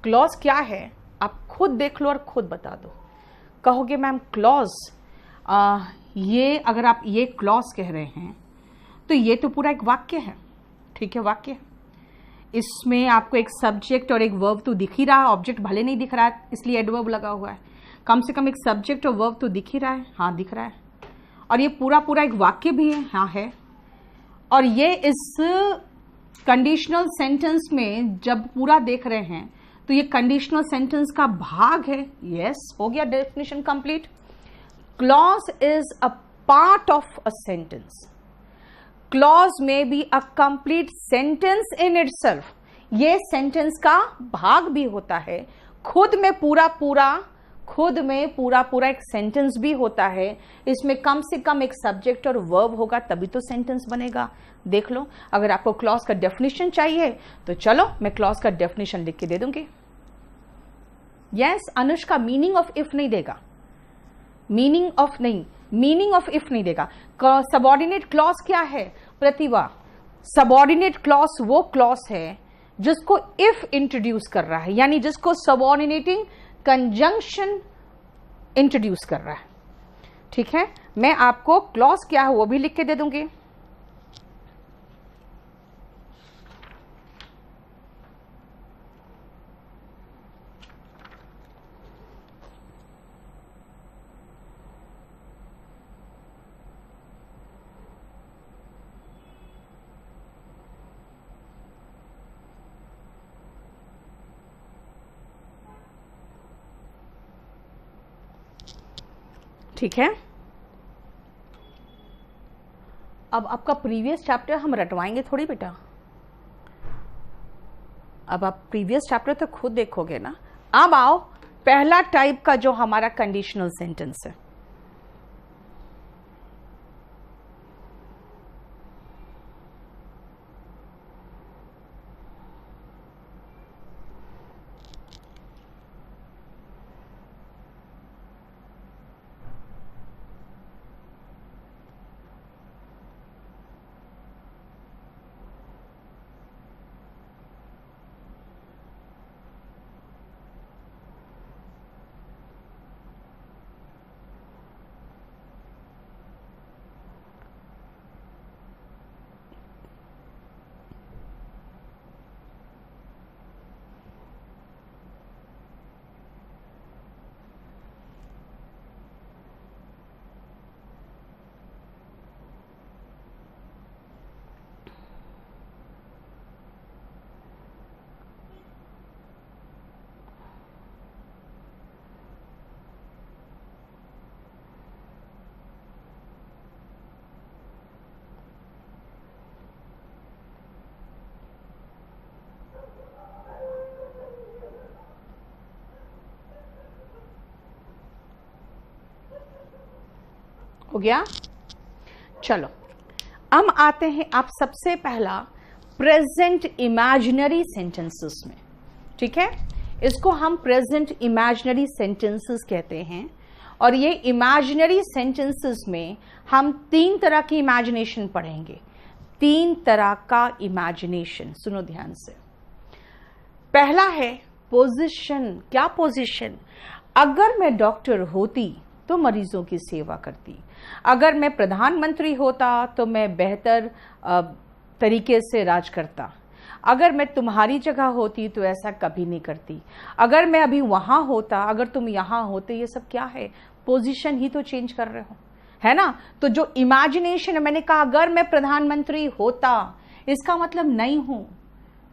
Clause क्या है आप खुद देख लो और खुद बता दो। कहोगे मैम क्लॉज, ये अगर आप ये क्लॉज कह रहे हैं तो ये तो पूरा एक वाक्य है, ठीक है, वाक्य है। इसमें आपको एक सब्जेक्ट और एक वर्ब तो दिख ही रहा है, ऑब्जेक्ट भले नहीं दिख रहा है इसलिए एडवर्ब लगा हुआ है, कम से कम एक सब्जेक्ट और वर्ब तो दिख ही रहा है, हाँ दिख रहा है। और ये पूरा पूरा एक वाक्य भी है, हाँ है। और ये इस कंडीशनल सेंटेंस में जब पूरा देख रहे हैं तो ये कंडीशनल सेंटेंस का भाग है। यस, हो गया definition complete. Clause is a part of a sentence. Clause में be a complete sentence in itself. ये सेंटेंस का भाग भी होता है, खुद में पूरा पूरा एक सेंटेंस भी होता है। इसमें कम से कम एक सब्जेक्ट और वर्ब होगा तभी तो सेंटेंस बनेगा। देख लो, अगर आपको क्लॉज का डेफिनेशन चाहिए तो चलो मैं क्लॉज का डेफिनेशन लिख के दे दूंगी। Yes, Anushka meaning of if नहीं देगा, मीनिंग ऑफ इफ नहीं देगा। सबऑर्डिनेट क्लॉज क्या है प्रतिभा? सबऑर्डिनेट क्लॉज वो क्लॉज है जिसको इफ इंट्रोड्यूस कर रहा है, यानी जिसको सबऑर्डिनेटिंग कंजंक्शन इंट्रोड्यूस कर रहा है, ठीक है। मैं आपको क्लॉज क्या है वो भी लिख के दे दूंगी। ठीक है, अब आपका प्रीवियस चैप्टर हम रटवाएंगे थोड़ी बेटा, अब आप प्रीवियस चैप्टर तो खुद देखोगे ना। अब आओ पहला टाइप का जो हमारा कंडीशनल सेंटेंस है। हो गया, चलो हम आते हैं आप सबसे पहला प्रेजेंट इमेजिनरी सेंटेंसेस में, ठीक है। इसको हम प्रेजेंट इमेजिनरी सेंटेंसेस कहते हैं। और ये इमेजिनरी सेंटेंसेस में हम 3 तरह की इमेजिनेशन पढ़ेंगे। 3 तरह का इमेजिनेशन, सुनो ध्यान से। पहला है पोजीशन। क्या पोजीशन? अगर मैं डॉक्टर होती तो मरीजों की सेवा करती, अगर मैं प्रधानमंत्री होता तो मैं बेहतर तरीके से राज करता, अगर मैं तुम्हारी जगह होती तो ऐसा कभी नहीं करती, अगर मैं अभी वहां होता, अगर तुम यहां होते। ये सब क्या है? पोजीशन ही तो चेंज कर रहे हो, है ना। तो जो इमेजिनेशन है, मैंने कहा अगर मैं प्रधानमंत्री होता, इसका मतलब नहीं हूं।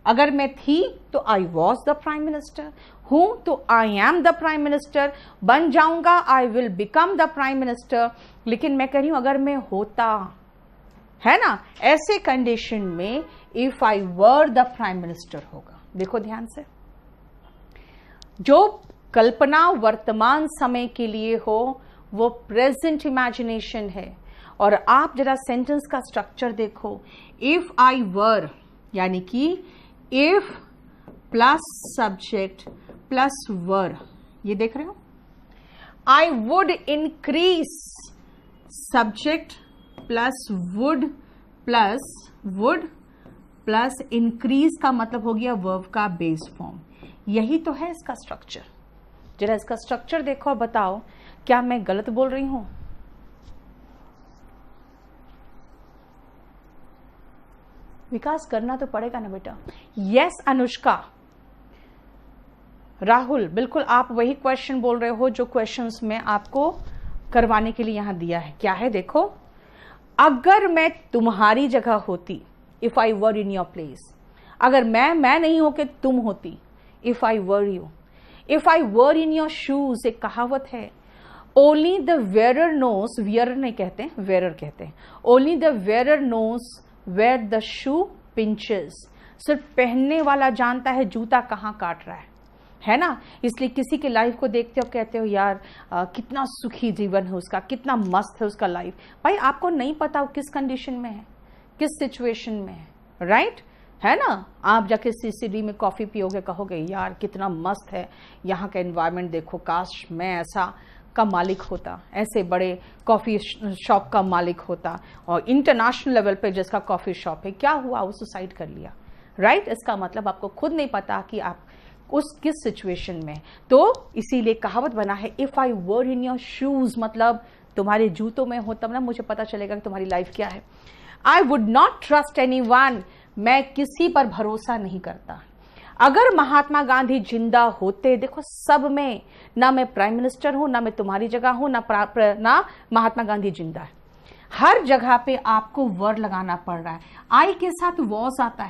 अगर मैं थी तो I was the prime minister, हूं तो I am the prime minister, बन जाऊंगा I will become the prime minister. लेकिन मैं कह रही हूं अगर मैं होता, है ना। ऐसे कंडीशन में if I were the prime minister होगा। देखो ध्यान से, जो कल्पना वर्तमान समय के लिए हो वो प्रेजेंट इमेजिनेशन है। और आप जरा सेंटेंस का स्ट्रक्चर देखो, इफ आई वर यानी कि इफ प्लस सब्जेक्ट प्लस वर, ये देख रहे हो। I would increase, subject plus would plus increase का मतलब हो गया वर्ब का बेस फॉर्म। यही तो है इसका स्ट्रक्चर। जरा इसका स्ट्रक्चर देखो और बताओ क्या मैं गलत बोल रही हूं? विकास करना तो पड़ेगा ना बेटा। यस अनुष्का, राहुल, बिल्कुल आप वही क्वेश्चन बोल रहे हो जो क्वेश्चंस में आपको करवाने के लिए यहां दिया है। क्या है देखो, अगर मैं तुम्हारी जगह होती, if I were in your place, अगर मैं नहीं हो के तुम होती, if I were you, if I were in your shoes, एक कहावत है, only the wearer knows, wear नहीं कहते, वेयर कहते हैं, only the wearer knows where the shoe pinches, सिर्फ पहनने वाला जानता है जूता कहां काट रहा है ना। इसलिए किसी की लाइफ को देखते हो कहते हो यार कितना सुखी जीवन है उसका, कितना मस्त है उसका लाइफ। भाई आपको नहीं पता वो किस कंडीशन में है, किस सिचुएशन में है, राइट है ना। आप जाके सीसीडी में कॉफी पियोगे, कहोगे यार कितना मस्त है यहाँ का एनवायरनमेंट, देखो काश मैं ऐसा का मालिक होता, ऐसे बड़े कॉफी शॉप का मालिक होता, और इंटरनेशनल लेवल पे जिसका कॉफी शॉप है, क्या हुआ वो सुसाइड कर लिया, राइट। इसका मतलब आपको खुद नहीं पता कि आप उस किस सिचुएशन में। तो इसीलिए कहावत बना है, if I were in your shoes, मतलब तुम्हारे जूतों में हो तब ना मुझे पता चलेगा कि तुम्हारी लाइफ क्या है। I would not trust anyone, मैं किसी पर भरोसा नहीं करता। अगर महात्मा गांधी जिंदा होते, देखो सब में, ना मैं प्राइम मिनिस्टर हूं, ना मैं तुम्हारी जगह हूं, ना महात्मा गांधी जिंदा है, हर जगह पे आपको वर लगाना पड़ रहा है। आई के साथ वॉस आता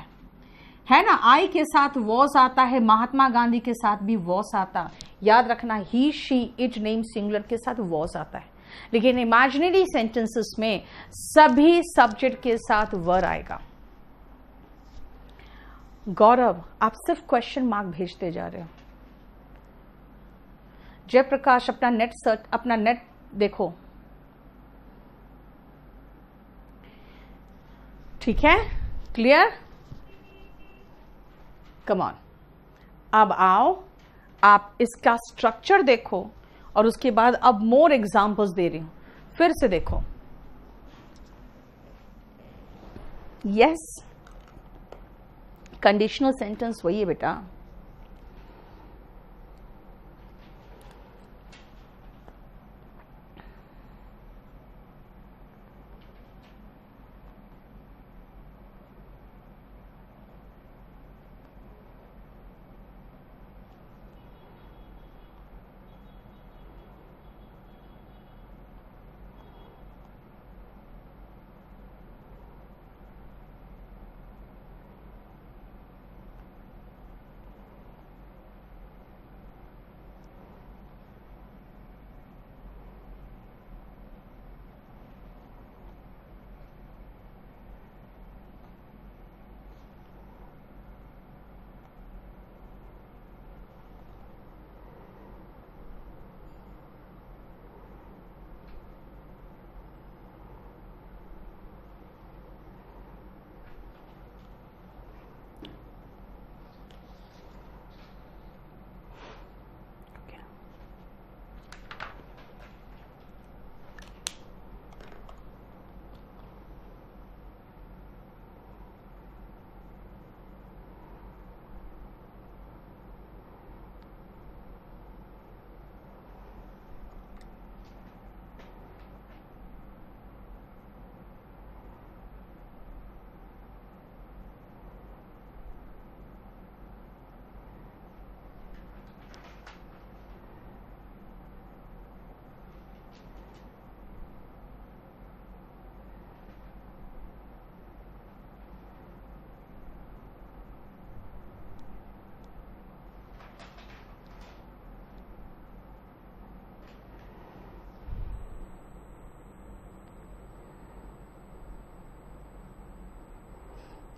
है ना, आई के साथ वॉस आता है, महात्मा गांधी के साथ भी वॉस आता, याद रखना, ही शी इट नेम सिंगुलर के साथ वॉस आता है। लेकिन इमेजिनरी सेंटेंसेस में सभी सब्जेक्ट के साथ वर आएगा। गौरव आप सिर्फ क्वेश्चन मार्क भेजते जा रहे हो। जयप्रकाश अपना नेट देखो, ठीक है, क्लियर, कम ऑन। अब आओ आप इसका स्ट्रक्चर देखो और उसके बाद अब मोर एग्जांपल्स दे रही हूं, फिर से देखो। यस, कंडीशनल सेंटेंस वही है बेटा।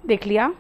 देख लिया,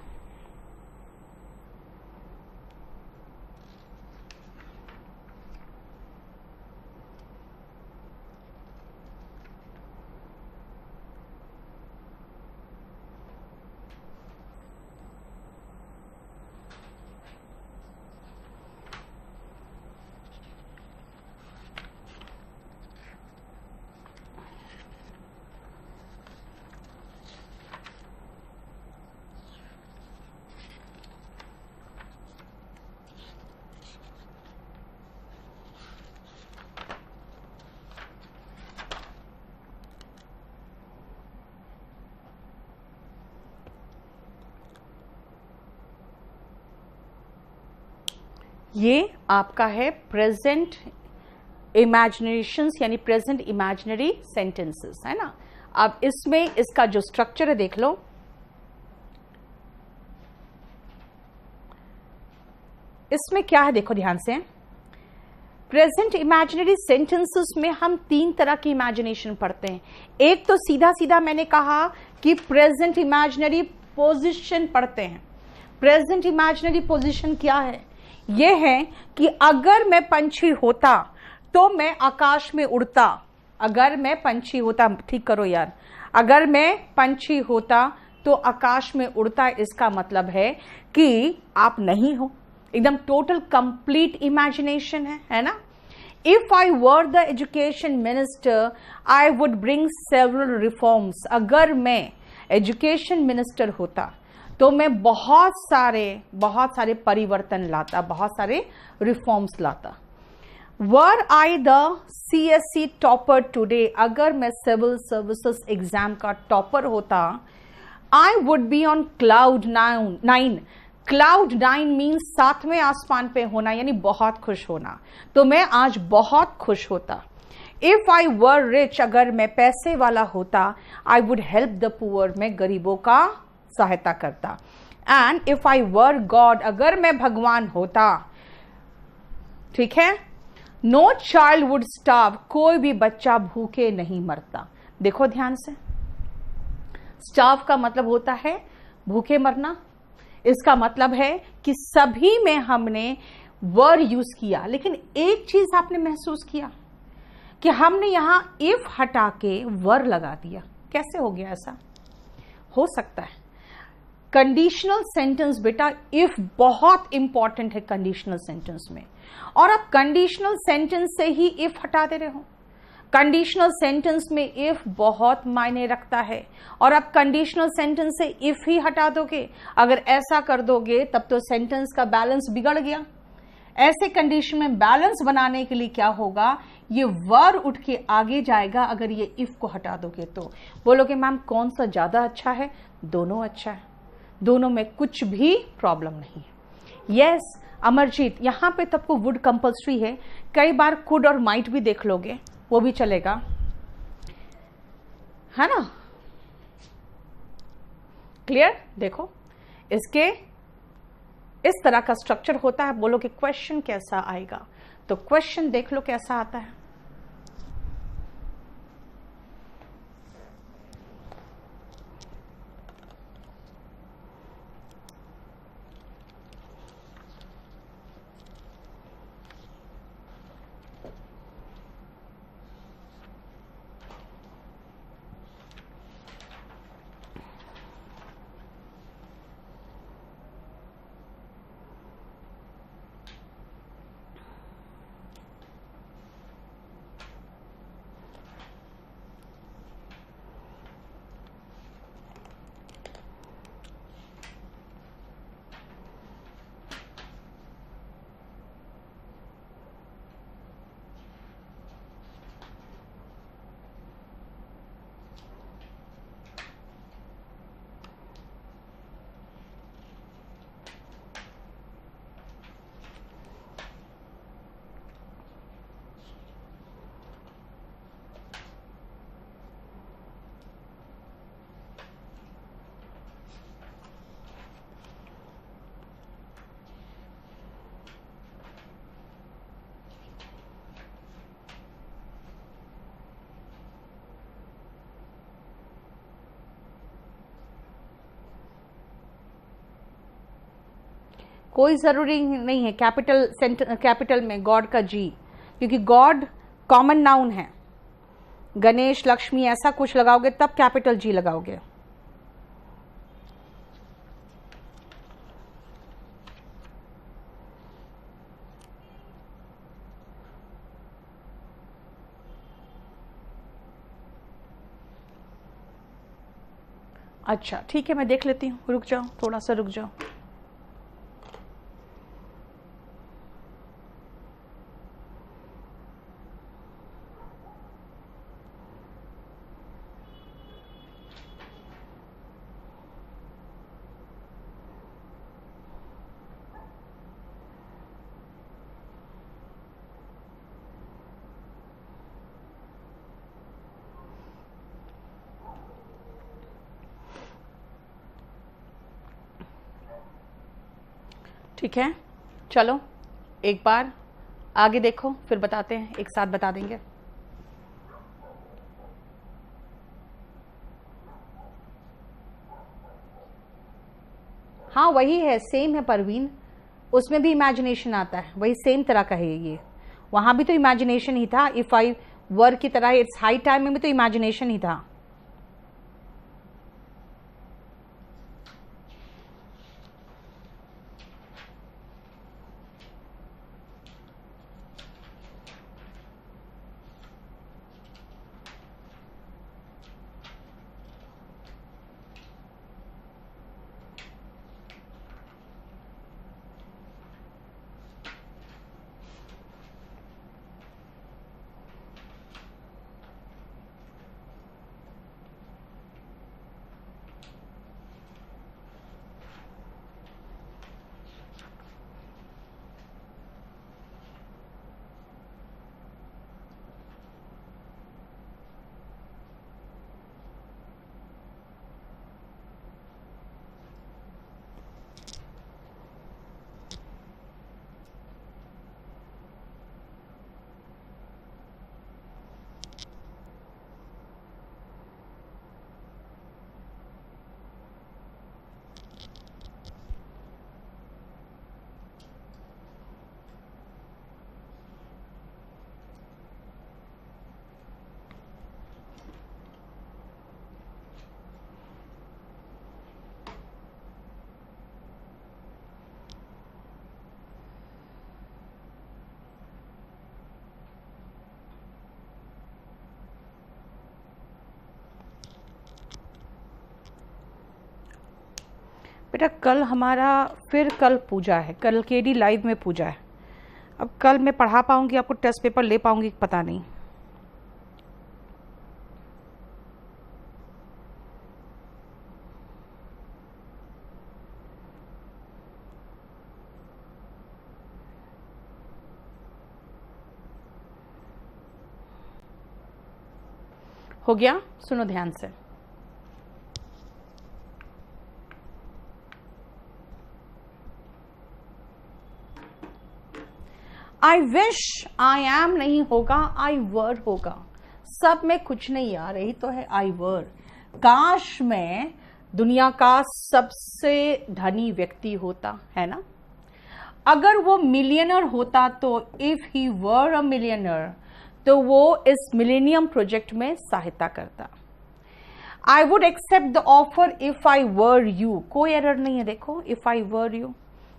ये आपका है प्रेजेंट इमेजिनेशंस यानी प्रेजेंट इमेजिनरी सेंटेंसेस, है ना। अब इसमें इसका जो स्ट्रक्चर है देख लो। इसमें क्या है देखो ध्यान से। प्रेजेंट इमेजिनरी सेंटेंसेस में हम 3 तरह की इमेजिनेशन पढ़ते हैं। एक तो सीधा सीधा मैंने कहा कि प्रेजेंट इमेजिनरी पोजीशन पढ़ते हैं। प्रेजेंट इमेजिनरी पोजीशन क्या है? यह है कि अगर मैं पंछी होता तो मैं आकाश में उड़ता। अगर मैं पंछी होता, ठीक करो यार, अगर मैं पंछी होता तो आकाश में उड़ता। इसका मतलब है कि आप नहीं हो, एकदम टोटल कंप्लीट इमेजिनेशन है ना। If I were the education minister I would bring several reforms. अगर मैं एजुकेशन मिनिस्टर होता तो मैं बहुत सारे परिवर्तन लाता, बहुत सारे रिफॉर्म्स लाता। Were I the CSE topper today, अगर मैं सिविल सर्विसेज एग्जाम का टॉपर होता, I would be on cloud 9। Cloud 9 means 7वें आसमान पे होना, यानी बहुत खुश होना। तो मैं आज बहुत खुश होता। इफ आई वर रिच, अगर मैं पैसे वाला होता, I would help the poor, मैं गरीबों का सहायता करता। And if I were God, अगर मैं भगवान होता, ठीक है, नो चाइल्ड वुड स्टार्व, कोई भी बच्चा भूखे नहीं मरता। देखो ध्यान से, स्टार्व का मतलब होता है भूखे मरना। इसका मतलब है कि सभी में हमने वर यूज किया, लेकिन एक चीज आपने महसूस किया कि हमने यहां इफ हटा के वर लगा दिया। कैसे हो गया ऐसा? हो सकता है कंडीशनल सेंटेंस, बेटा इफ बहुत इंपॉर्टेंट है कंडीशनल सेंटेंस में, और आप कंडीशनल सेंटेंस से ही इफ हटा दे रहे हो। कंडीशनल सेंटेंस में इफ बहुत मायने रखता है, और आप कंडीशनल सेंटेंस से इफ ही हटा दोगे। अगर ऐसा कर दोगे तब तो सेंटेंस का बैलेंस बिगड़ गया। ऐसे कंडीशन में बैलेंस बनाने के लिए क्या होगा, ये वर उठ के आगे जाएगा। अगर ये इफ को हटा दोगे तो बोलोगे मैम कौन सा ज्यादा अच्छा है? दोनों अच्छा है, दोनों में कुछ भी प्रॉब्लम नहीं है। यस अमरजीत, यहां पे तब को वुड कंपल्सरी है। कई बार कुड और माइट भी देख लोगे, वो भी चलेगा, है ना। क्लियर? देखो इसके इस तरह का स्ट्रक्चर होता है। बोलो कि क्वेश्चन कैसा आएगा, तो क्वेश्चन देख लो कैसा आता है। कोई जरूरी नहीं है कैपिटल में गॉड का जी, क्योंकि गॉड कॉमन नाउन है। गणेश, लक्ष्मी ऐसा कुछ लगाओगे तब कैपिटल जी लगाओगे। अच्छा ठीक है, मैं देख लेती हूँ, रुक जाओ, थोड़ा सा रुक जाओ। ठीक है, चलो एक बार आगे देखो, फिर बताते हैं, एक साथ बता देंगे। हाँ वही है, सेम है परवीन, उसमें भी इमेजिनेशन आता है, वही सेम तरह का है ये। वहां भी तो इमेजिनेशन ही था, इफ आई वर की तरह इट्स हाई टाइम में भी तो इमेजिनेशन ही था। बेटा कल हमारा फिर कल पूजा है, कल केडी लाइव में पूजा है। अब कल मैं पढ़ा पाऊंगी आपको, टेस्ट पेपर ले पाऊंगी पता नहीं। हो गया, सुनो ध्यान से। आई विश, आई एम नहीं होगा, आई वर होगा। सब में कुछ नहीं यार, यही तो है आई वर। काश मैं दुनिया का सबसे धनी व्यक्ति होता, है ना। अगर वो मिलियनर होता तो if he were a millionaire तो वो इस मिलेनियम प्रोजेक्ट में सहायता करता। I would accept the offer if I were you. कोई एरर नहीं है, देखो इफ आई वर यू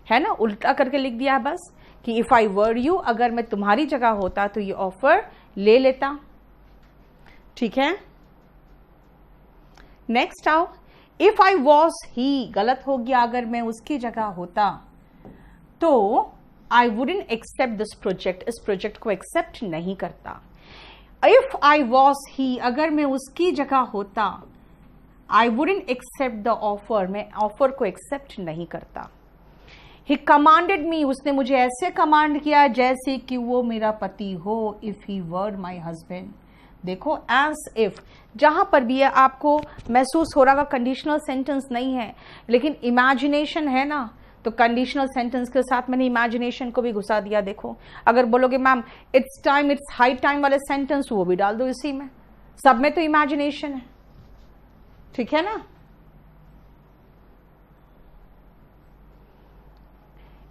है ना, उल्टा करके लिख दिया है बस कि इफ आई वर यू, अगर मैं तुम्हारी जगह होता तो ये ऑफर ले लेता। ठीक है, नेक्स्ट आओ। इफ आई वॉज ही, गलत हो गया, अगर मैं उसकी जगह होता तो I wouldn't accept this project, इस प्रोजेक्ट को एक्सेप्ट नहीं करता। इफ आई वॉज ही, अगर मैं उसकी जगह होता, I wouldn't accept the offer, मैं ऑफर को एक्सेप्ट नहीं करता। ही कमांडेड मी, उसने मुझे ऐसे कमांड किया जैसे कि वो मेरा पति हो। If he were my husband, देखो एज इफ, जहां पर भी है आपको महसूस हो रहा कंडीशनल सेंटेंस नहीं है लेकिन इमेजिनेशन है ना, तो कंडीशनल सेंटेंस के साथ मैंने इमेजिनेशन को भी घुसा दिया। देखो अगर बोलोगे ma'am it's time, it's high time वाले सेंटेंस, वो भी डाल दो इसी में, सब में तो इमेजिनेशन है। ठीक है ना।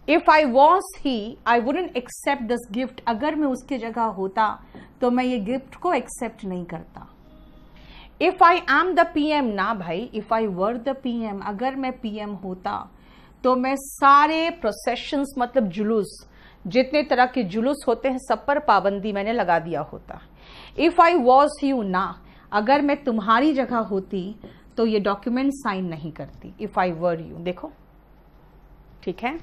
If I was he, I wouldn't accept this gift, अगर मैं उसकी जगह होता तो मैं ये गिफ्ट को एक्सेप्ट नहीं करता। If I am the PM, ना भाई, if I were the PM, अगर मैं पीएम होता तो मैं सारे प्रोसेशंस, मतलब जुलूस, जितने तरह के जुलूस होते हैं सब पर पाबंदी मैंने लगा दिया होता। इफ आई वॉज यू, ना, अगर मैं तुम्हारी जगह होती तो ये डॉक्यूमेंट साइन नहीं करती। इफ आई वर यू, देखो ठीक है।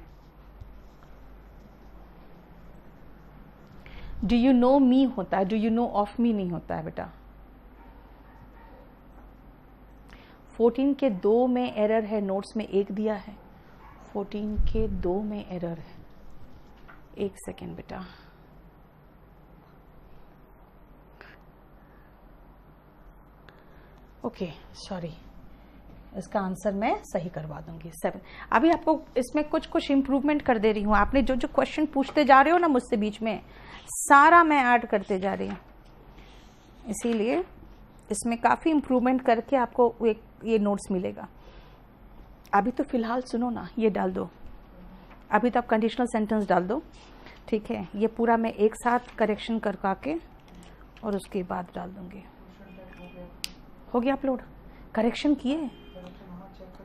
डू यू नो मी होता है, do you know of me नहीं होता है बेटा। 14 के 2 में एरर है, नोट्स में 1 दिया है, 14 के 2 में एरर है। 1 सेकेंड बेटा, ओके सॉरी, इसका आंसर मैं सही करवा दूंगी 7। अभी आपको इसमें कुछ कुछ इंप्रूवमेंट कर दे रही हूँ। आपने जो जो क्वेश्चन पूछते जा रहे हो ना मुझसे बीच में, सारा मैं ऐड करते जा रही हूँ, इसीलिए इसमें काफ़ी इंप्रूवमेंट करके आपको ये नोट्स मिलेगा। अभी तो फिलहाल सुनो ना, ये डाल दो, अभी तो आप कंडीशनल सेंटेंस डाल दो, ठीक है। ये पूरा मैं एक साथ करेक्शन करवा के और उसके बाद डाल दूंगी। हो गया अपलोड? करेक्शन किए?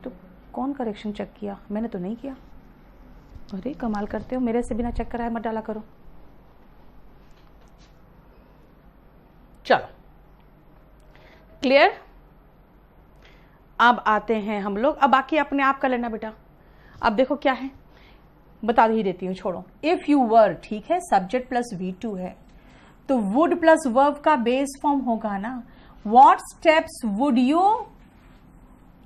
तो कौन करेक्शन चेक किया? मैंने तो नहीं किया। अरे कमाल करते हो, मेरे से बिना चेक कराए मत डाला करो। चलो क्लियर। अब आते हैं हम लोग, अब बाकी अपने आप कर लेना बेटा। अब देखो क्या है, बता ही देती हूँ, छोड़ो। इफ यू वर, ठीक है, सब्जेक्ट प्लस V2 है, तो वुड प्लस वर्ब का बेस फॉर्म होगा ना। What steps would you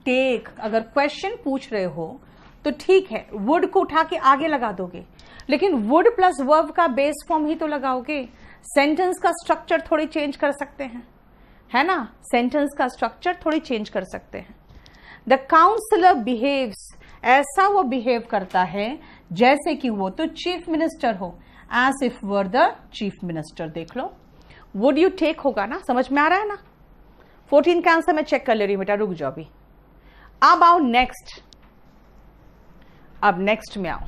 take? अगर क्वेश्चन पूछ रहे हो तो ठीक है, वुड को उठा के आगे लगा दोगे, लेकिन वुड प्लस वर्ब का बेस फॉर्म ही तो लगाओगे। सेंटेंस का स्ट्रक्चर थोड़ी चेंज कर सकते हैं, है ना, सेंटेंस का स्ट्रक्चर थोड़ी चेंज कर सकते हैं। द काउंसलर बिहेव्स, ऐसा वो बिहेव करता है जैसे कि वो तो चीफ मिनिस्टर हो, as if were the chief minister. देख लो, वुड यू टेक होगा ना, समझ में आ रहा है ना। 14 का आंसर मैं चेक कर ले रही हूं बेटा, रुक जाओ अभी। अब आओ नेक्स्ट, अब नेक्स्ट में आओ।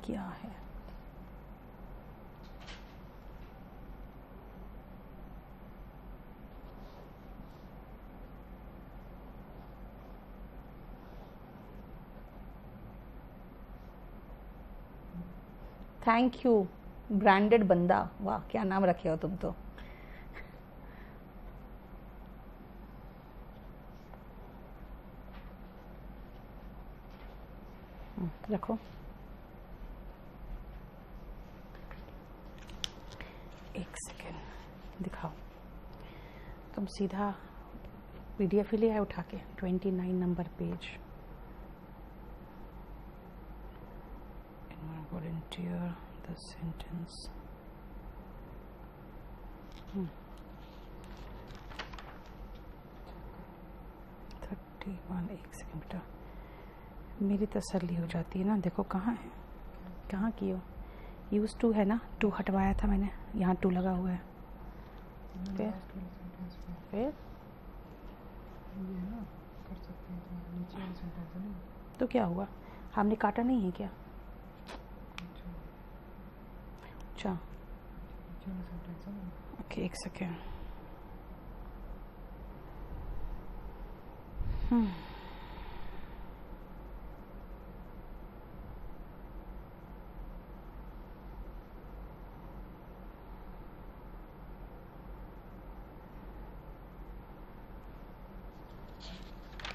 क्या है? थैंक यू ब्रांडेड बंदा, वाह क्या नाम रखे हो तुम तो। रखो, एक सेकेंड दिखाओ। तुम सीधा PDF ही ले आए उठा के, 29 number page. Volunteer the sentence. 31, एक सेकेंड बेटा, मेरी तसल्ली हो जाती है ना। देखो कहाँ है, कहाँ की हो? यूज टू है ना, 2 हटवाया था मैंने, यहाँ 2 लगा हुआ है। फिर तो क्या हुआ, हमने काटा नहीं है क्या? अच्छा ओके, एक सेकेंड।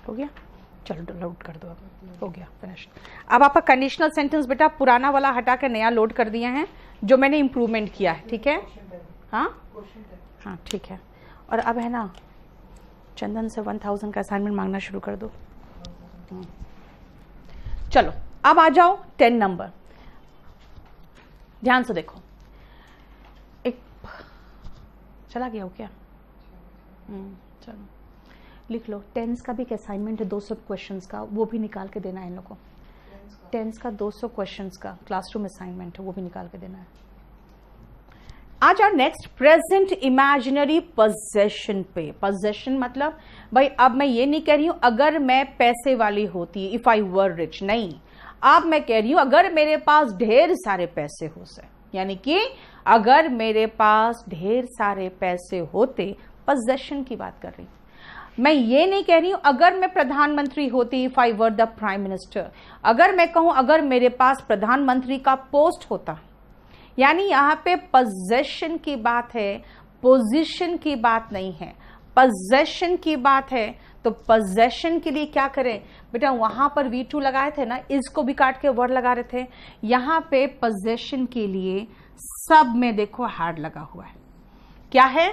हो गया, चलो लोड कर दो। अब हो गया, फिनिश। अब आपका कंडीशनल सेंटेंस बेटा पुराना वाला हटा के नया लोड कर दिया है, जो मैंने इम्प्रूवमेंट किया है, ठीक है। हाँ हाँ ठीक है। और अब है ना, चंदन से 1000 का असाइनमेंट मांगना शुरू कर दो। चलो अब आ जाओ 10 नंबर, ध्यान से देखो। एक चला गया हो क्या? चलो लिख लो। टेंस का भी एक असाइनमेंट है 200 क्वेश्चंस का, वो भी निकाल के देना है इन लोगों को। टेंस का 200 क्वेश्चंस का क्लासरूम असाइनमेंट है, वो भी निकाल के देना है। आज our next present imaginary possession पे। पोजेशन मतलब भाई, अब मैं ये नहीं कह रही हूं अगर मैं पैसे वाली होती, इफ आई वर रिच, नहीं। अब मैं कह रही हूं अगर मेरे पास ढेर सारे पैसे हो से, यानी कि अगर मेरे पास ढेर सारे पैसे होते, पोजेशन की बात कर रही हूं। मैं ये नहीं कह रही हूं अगर मैं प्रधानमंत्री होती, if I were the prime minister. अगर मैं कहूं अगर मेरे पास प्रधानमंत्री का पोस्ट होता, यानी यहां पे पोजेशन की बात है, पोजीशन की बात नहीं है। पोजेशन की बात है, तो पोजेशन के लिए क्या करें बेटा, वहां पर V2 लगाए थे ना, इसको भी काट के वर्ड लगा रहे थे। यहां पे पोजेशन के लिए सब में देखो हैड लगा हुआ है। क्या है?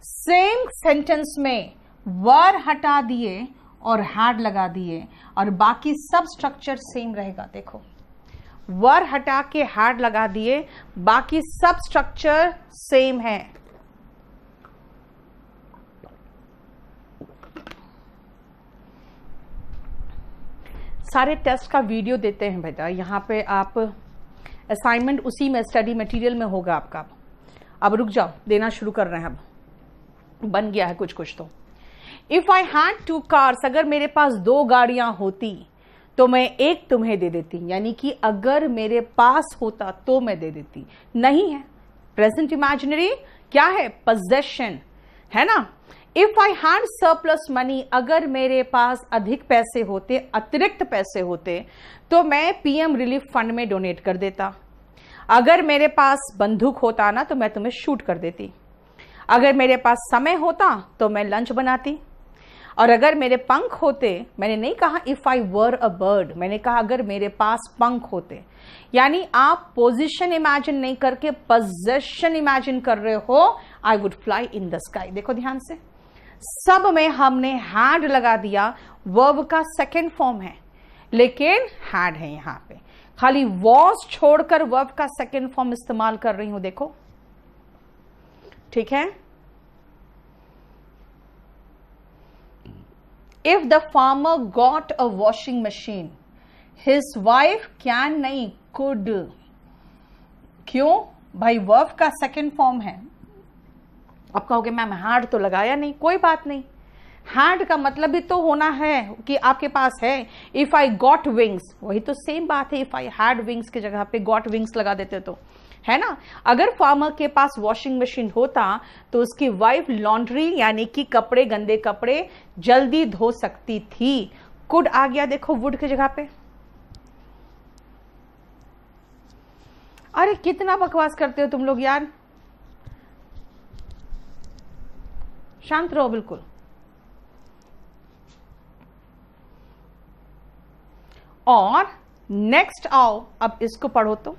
सेम सेंटेंस में वर हटा दिए और हैड लगा दिए, और बाकी सब स्ट्रक्चर सेम रहेगा। देखो, वर हटा के हैड लगा दिए, बाकी सब स्ट्रक्चर सेम है। सारे टेस्ट का वीडियो देते हैं बेटा, यहाँ पे आप असाइनमेंट उसी में स्टडी मटेरियल में होगा आपका। अब रुक जाओ, देना शुरू कर रहे हैं, अब बन गया है कुछ कुछ। तो इफ आई हैड 2 कार्स, अगर मेरे पास 2 गाड़ियां होती तो मैं एक तुम्हें दे देती, यानी कि अगर मेरे पास होता तो मैं दे देती, नहीं है। प्रेजेंट इमेजिनरी क्या है? पोजेशन, है ना। If I had surplus money, अगर मेरे पास अधिक पैसे होते, अतिरिक्त पैसे होते, तो मैं पीएम रिलीफ फंड में डोनेट कर देता। अगर मेरे पास बंदूक होता ना तो मैं तुम्हें शूट कर देती। अगर मेरे पास समय होता तो मैं लंच बनाती। और अगर मेरे पंख होते, मैंने नहीं कहा if I were a bird, मैंने कहा अगर मेरे पास पंख होते। यानी आप पोजीशन इमेजिन नहीं करके पोजेशन इमेजिन कर रहे हो। I would fly in the sky. देखो ध्यान से, सब में हमने हैड लगा दिया, वर्ब का सेकेंड फॉर्म है लेकिन हैड है यहां पे, खाली वॉज छोड़कर वर्ब का सेकेंड फॉर्म इस्तेमाल कर रही हूं। देखो ठीक है। If the farmer got a washing machine, his wife can नहीं, कुड। क्यों भाई? वर्ब का सेकेंड फॉर्म है। आप कहोगे मैम हैड तो लगाया नहीं, कोई बात नहीं। हैड का मतलब भी तो होना है कि आपके पास है। इफ आई गॉट विंग्स, वही तो सेम बात है। इफ आई हैड विंग्स की जगह पे गॉट विंग्स लगा देते तो, है ना। अगर फार्मर के पास वॉशिंग मशीन होता तो उसकी वाइफ लॉन्ड्री यानी कि कपड़े, गंदे कपड़े जल्दी धो सकती थी। कुड आ गया देखो वुड की जगह पे। अरे कितना बकवास करते हो तुम लोग यार, शांत रहो बिल्कुल। और नेक्स्ट आओ, अब इसको पढ़ो तो।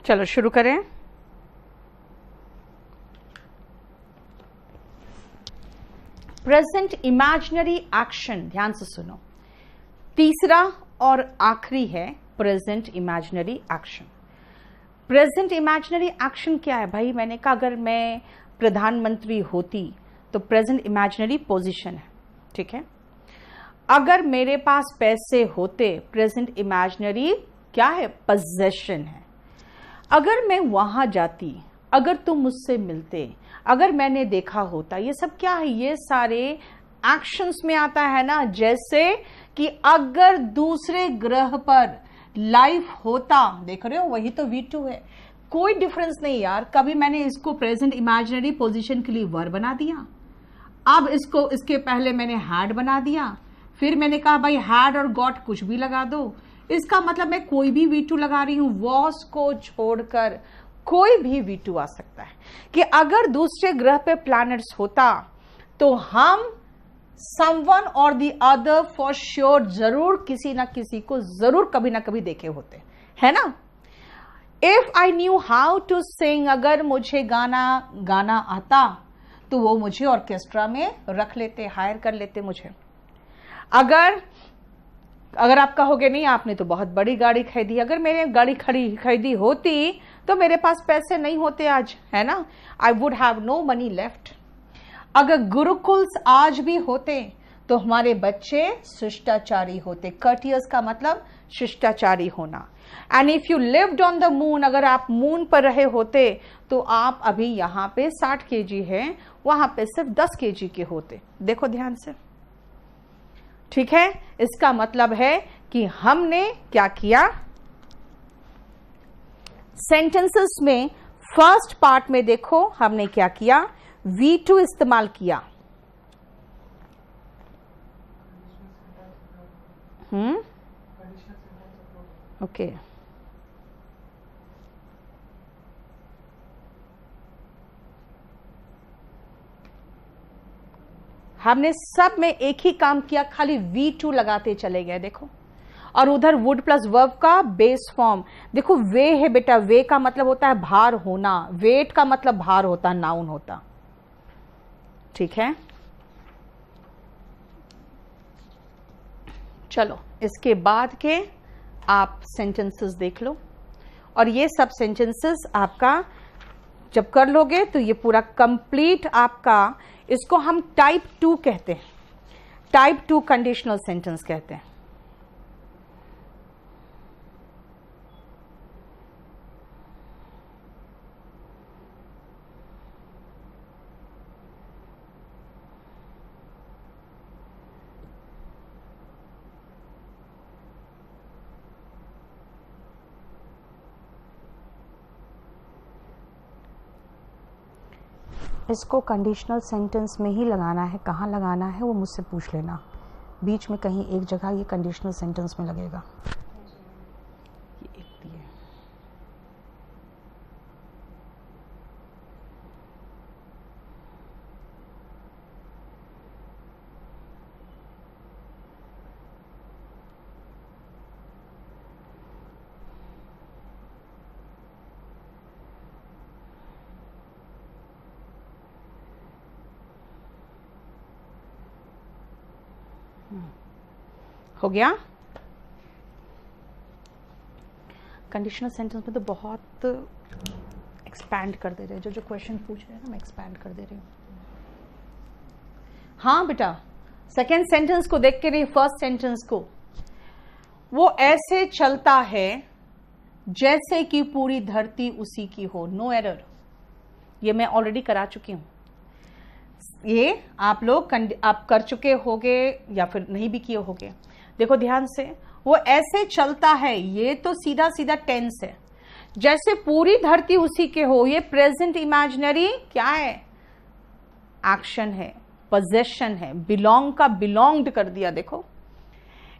चलो शुरू करें। प्रेजेंट इमेजिनरी एक्शन, ध्यान से सुनो, तीसरा और आखिरी है present imaginary action. Present imaginary action क्या है भाई? मैंने कहा अगर मैं प्रधानमंत्री होती तो प्रेजेंट इमेजिनरी पोजीशन है, ठीक है। अगर मेरे पास पैसे होते, प्रेजेंट इमेजिनरी क्या है, पोजेशन है। अगर मैं वहां जाती, अगर तुम मुझसे मिलते, अगर मैंने देखा होता, ये सब क्या है, ये सारे एक्शंस में आता है ना। जैसे कि अगर दूसरे ग्रह पर लाइफ होता, देख रहे हो, वही तो V2 है, कोई डिफरेंस नहीं यार। कभी मैंने इसको प्रेजेंट इमेजिनरी पोजीशन के लिए वर बना दिया, अब इसको इसके पहले मैंने हैड बना दिया, फिर मैंने कहा भाई हैड और गॉट कुछ भी लगा दो। इसका मतलब मैं कोई भी V2 लगा रही हूं, वॉस को छोड़कर कोई भी V2 आ सकता है। कि अगर दूसरे ग्रह पे प्लैनेट्स होता तो हम समवन और द अदर फॉर श्योर जरूर किसी ना किसी को जरूर कभी ना कभी देखे होते, है ना। If I knew how to sing, अगर मुझे गाना आता तो वो मुझे ऑर्केस्ट्रा में रख लेते, हायर कर लेते मुझे। अगर आप कहोगे नहीं आपने तो बहुत बड़ी गाड़ी खरीदी, अगर मैंने गाड़ी खरीदी होती तो मेरे पास पैसे नहीं होते आज, है ना। I would have no money left. अगर गुरुकुल्स आज भी होते तो हमारे बच्चे शिष्टाचारी होते। कर्टियस का मतलब शिष्टाचारी होना। And if you lived on the moon, अगर आप मून पर रहे होते तो आप अभी यहाँ पे 60 kg है, वहां पे सिर्फ 10 kg के होते। देखो ध्यान से, ठीक है। इसका मतलब है कि हमने क्या किया, सेंटेंसेस में फर्स्ट पार्ट में देखो हमने क्या किया, V2 इस्तेमाल किया। ओके, हमने सब में एक ही काम किया, खाली V2 लगाते चले गए। देखो, और उधर वुड प्लस वर्ब का बेस फॉर्म देखो, वे है बेटा। वे का मतलब होता है भार होना, वेट का मतलब भार होता, नाउन होता, ठीक है। चलो इसके बाद के आप सेंटेंसेस देख लो, और ये सब सेंटेंसेस आपका जब कर लोगे तो ये पूरा कंप्लीट आपका, इसको हम टाइप 2 कहते हैं, टाइप 2 कंडीशनल सेंटेंस कहते हैं। इसको कंडीशनल सेंटेंस में ही लगाना है, कहाँ लगाना है वो मुझसे पूछ लेना, बीच में कहीं एक जगह ये कंडीशनल सेंटेंस में लगेगा। हो गया। कंडीशनल सेंटेंस में तो बहुत एक्सपैंड कर दे रहे हैं, जो क्वेश्चन पूछ रहे हैं ना मैं एक्सपैंड कर दे रही हूँ। हाँ बेटा, सेकेंड सेंटेंस को देख के नहीं, फर्स्ट सेंटेंस को। वो ऐसे चलता है जैसे कि पूरी धरती उसी की हो, नो एरर। ये मैं ऑलरेडी करा चुकी हूं, ये आप लोग आप कर चुके होगे या फिर नहीं भी किए होगे। देखो ध्यान से, वो ऐसे चलता है, ये तो सीधा सीधा टेंस है, जैसे पूरी धरती उसी के हो, ये प्रेजेंट इमेजिनरी क्या है, एक्शन है, पोजेशन है, बिलोंग का बिलोंग्ड कर दिया। देखो,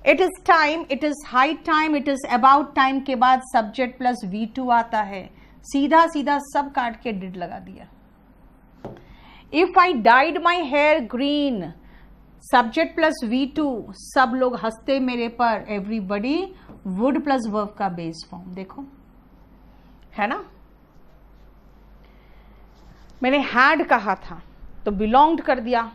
it is time, it is high time, it is about time के बाद सब्जेक्ट प्लस V2 आता है, सीधा सीधा सब काट के डिड लगा दिया। If I dyed my hair green, subject plus V2, सब लोग हंसते मेरे पर, एवरीबडी, वुड प्लस वर्ब का बेस फॉर्म। देखो है ना, मैंने हैड कहा था तो बिलोंग्ड कर दिया।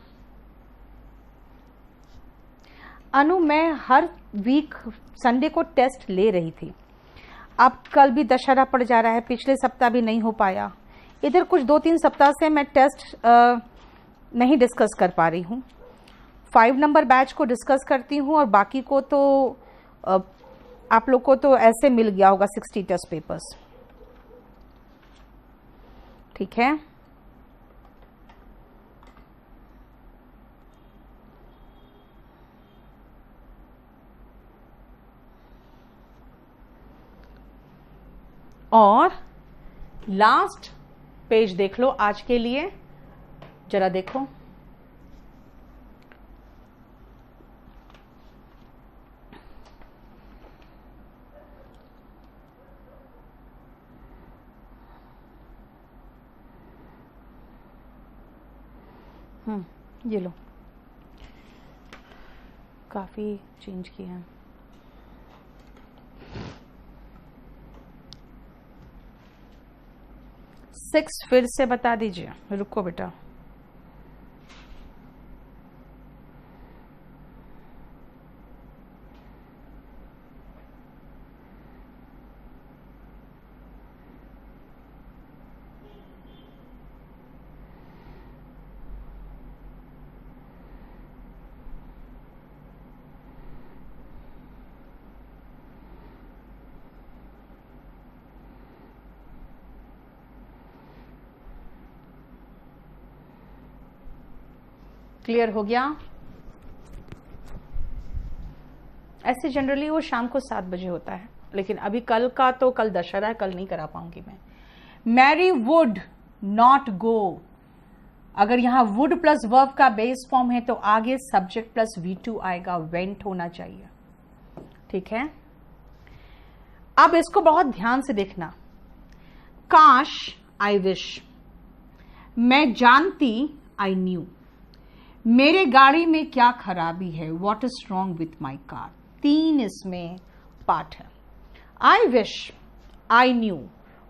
अनु, मैं हर वीक संडे को टेस्ट ले रही थी, अब कल भी दशहरा पड़ जा रहा है, पिछले सप्ताह भी नहीं हो पाया, इधर कुछ 2-3 सप्ताह से मैं टेस्ट नहीं डिस्कस कर पा रही हूँ। 5 नंबर बैच को डिस्कस करती हूँ और बाकी को तो आप लोग को तो ऐसे मिल गया होगा 60 टेस्ट पेपर्स, ठीक है। और लास्ट पेज देख लो आज के लिए, जरा देखो। ये लो, काफी चेंज किया है। सिक्स फिर से बता दीजिए, रुको बेटा। क्लियर हो गया? ऐसे जनरली वो शाम को 7 बजे होता है, लेकिन अभी कल का तो कल दशहरा है, कल नहीं करा पाऊंगी मैं। मैरी वुड नॉट गो, अगर यहां वुड प्लस वर्ब का बेस फॉर्म है तो आगे सब्जेक्ट प्लस V2 आएगा, वेंट होना चाहिए, ठीक है। अब इसको बहुत ध्यान से देखना। काश, आई विश, मैं जानती, आई न्यू, मेरे गाड़ी में क्या खराबी है, what is wrong with my car. 3 इसमें पार्ट है। I wish, I knew,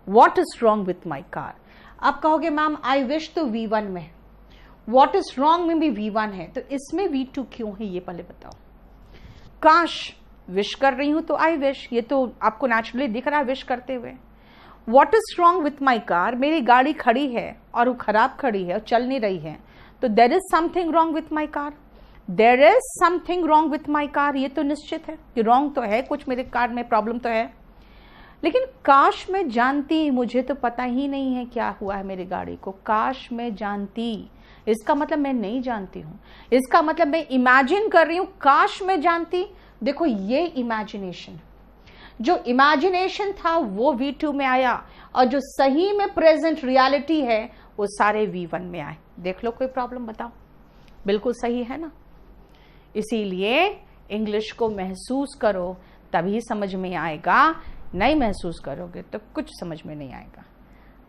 what is wrong with my car. आप कहोगे मैम आई विश तो V1 में, वॉट इज रॉन्ग में भी V1 है, तो इसमें V2 क्यों है ये पहले बताओ। काश विश कर रही हूं तो आई विश, ये तो आपको नेचुरली दिख रहा है विश करते हुए। What is wrong with my car, मेरी गाड़ी खड़ी है और वो खराब खड़ी है और चल नहीं रही है, तो there is something wrong with my car. There is something wrong with my car, ये तो निश्चित है कि रॉन्ग तो है, कुछ मेरे कार में प्रॉब्लम तो है। लेकिन काश मैं जानती, मुझे तो पता ही नहीं है क्या हुआ है मेरी गाड़ी को। काश मैं जानती, इसका मतलब मैं नहीं जानती हूं, इसका मतलब मैं इमेजिन कर रही हूं। काश मैं जानती, देखो ये इमेजिनेशन, जो इमेजिनेशन था वो V2 में आया और जो सही में प्रेजेंट रियलिटी है वो सारे V1 में आए। देख लो कोई प्रॉब्लम बताओ, बिल्कुल सही है ना। इसीलिए इंग्लिश को महसूस करो तभी समझ में आएगा, नहीं महसूस करोगे तो कुछ समझ में नहीं आएगा,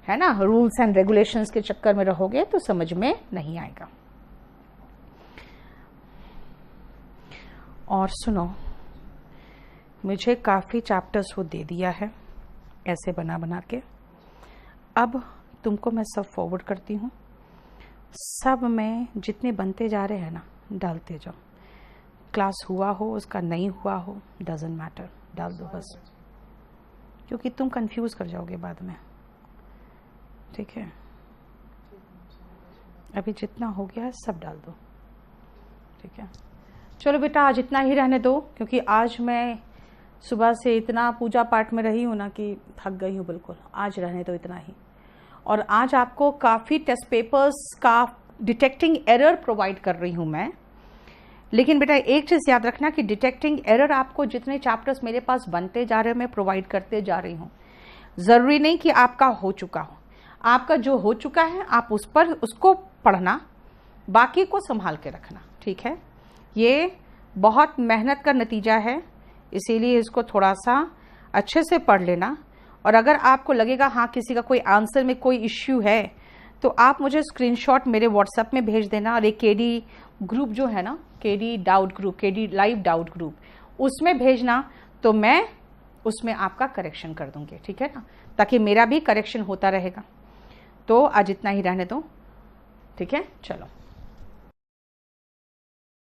है ना। रूल्स एंड रेगुलेशंस के चक्कर में रहोगे तो समझ में नहीं आएगा। और सुनो, मुझे काफ़ी चैप्टर्स वो दे दिया है ऐसे बना बना के। अब तुमको मैं सब फॉरवर्ड करती हूँ, सब में जितने बनते जा रहे हैं ना डालते जाओ। क्लास हुआ हो उसका नहीं हुआ हो डजंट मैटर, डाल दो बस, क्योंकि तुम कंफ्यूज कर जाओगे बाद में, ठीक है। अभी जितना हो गया है सब डाल दो, ठीक है। चलो बेटा आज इतना ही रहने दो, क्योंकि आज मैं सुबह से इतना पूजा पाठ में रही हूँ ना कि थक गई हूँ बिल्कुल। आज रहने दो इतना ही। और आज आपको काफ़ी टेस्ट पेपर्स का डिटेक्टिंग एरर प्रोवाइड कर रही हूँ मैं। लेकिन बेटा एक चीज़ याद रखना कि डिटेक्टिंग एरर आपको जितने चैप्टर्स मेरे पास बनते जा रहे हैं मैं प्रोवाइड करते जा रही हूँ। ज़रूरी नहीं कि आपका हो चुका हो, आपका जो हो चुका है आप उस पर उसको पढ़ना, बाकी को संभाल के रखना, ठीक है। ये बहुत मेहनत का नतीजा है, इसीलिए इसको थोड़ा सा अच्छे से पढ़ लेना। और अगर आपको लगेगा हाँ किसी का कोई आंसर में कोई इश्यू है तो आप मुझे स्क्रीनशॉट मेरे व्हाट्सएप में भेज देना। और एक केडी ग्रुप जो है ना, KD doubt group, KD live doubt group, उसमें भेजना तो मैं उसमें आपका करेक्शन कर दूंगी, ठीक है ना, ताकि मेरा भी करेक्शन होता रहेगा। तो आज इतना ही रहने दो, ठीक है। चलो।